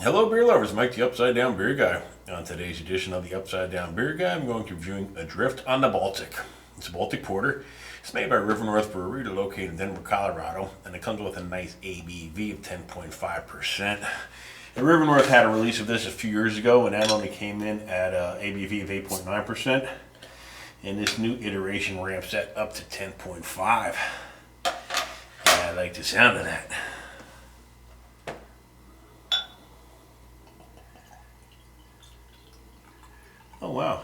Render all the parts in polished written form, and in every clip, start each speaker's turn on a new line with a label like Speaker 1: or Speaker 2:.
Speaker 1: Hello, beer lovers. Mike, the Upside Down Beer Guy. On today's edition of the Upside Down Beer Guy, I'm going to be reviewing Adrift on the Baltic. It's a Baltic porter. It's made by River Brewery, located in Denver, Colorado, and it comes with a nice ABV of 10.5%. And River North had a release of this a few years ago, and that only came in at an ABV of 8.9%. And this new iteration ramps that up to 10.5. And I like the sound of that. Oh, wow.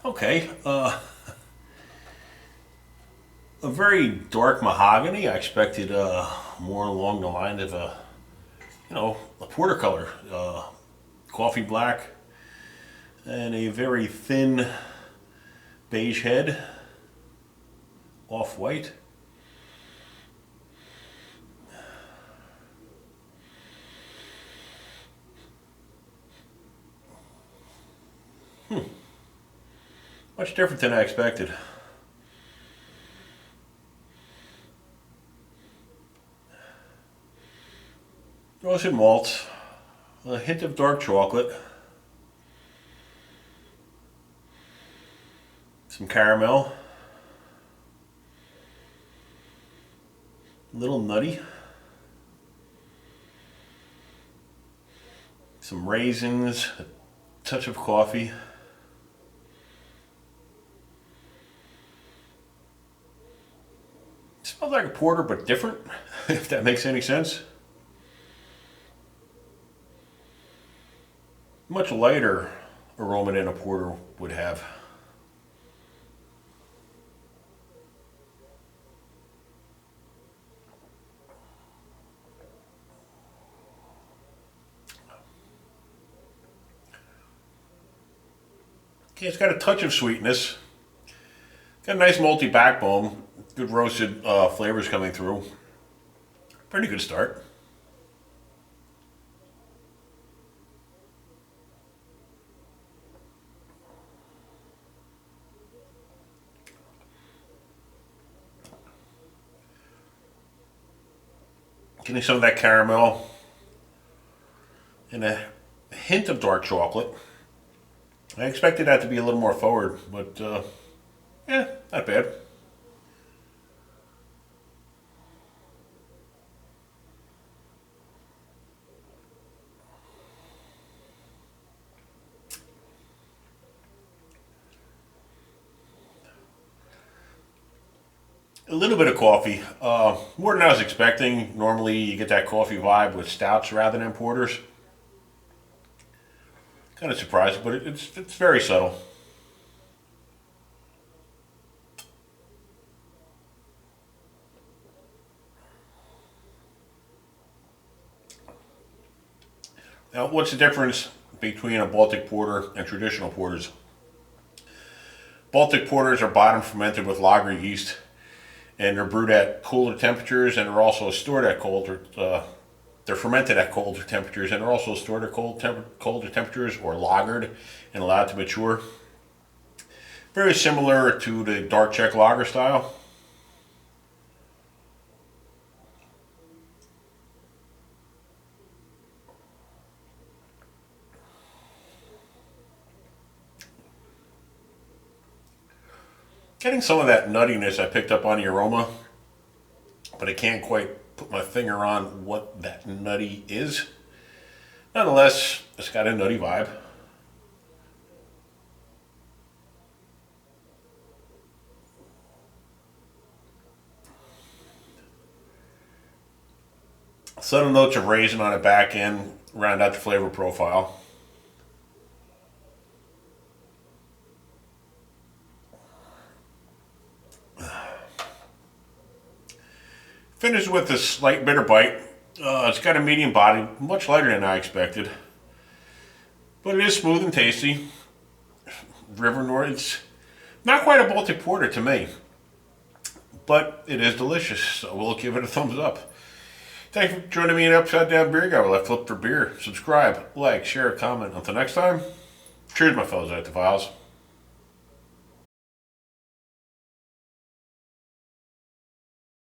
Speaker 1: Okay. A very dark mahogany. I expected more along the line of a porter color. Coffee black and a very thin beige head. Off-white. Much different than I expected. Roasted malts, a hint of dark chocolate, some caramel, a little nutty, some raisins, a touch of coffee. Smells like a porter, but different, if that makes any sense. Much lighter aroma than a porter would have. Okay, it's got a touch of sweetness. Got a nice malty backbone. Good roasted flavors coming through. Pretty good start. Getting some of that caramel and a hint of dark chocolate. I expected that to be a little more forward, but yeah, not bad. A little bit of coffee, more than I was expecting. Normally you get that coffee vibe with stouts rather than porters. Kind of surprised, but it's very subtle. Now, what's the difference between a Baltic porter and traditional porters? Baltic porters are bottom fermented with lager yeast, and they're brewed at colder temperatures, and they're also stored at colder. They're fermented at colder temperatures, and they're also stored at colder temperatures, or lagered, and allowed to mature. Very similar to the dark Czech lager style. Getting some of that nuttiness I picked up on the aroma, but I can't quite put my finger on what that nutty is. Nonetheless, it's got a nutty vibe. Subtle notes of raisin on the back end round out the flavor profile. Finished with a slight bitter bite. It's got a medium body, much lighter than I expected. But it is smooth and tasty. River North, it's not quite a Baltic porter to me. But it is delicious, so we'll give it a thumbs up. Thanks for joining me in Upside Down Beer Guy, where I flip for beer. Subscribe, like, share, comment. Until next time, cheers, my fellows at the files.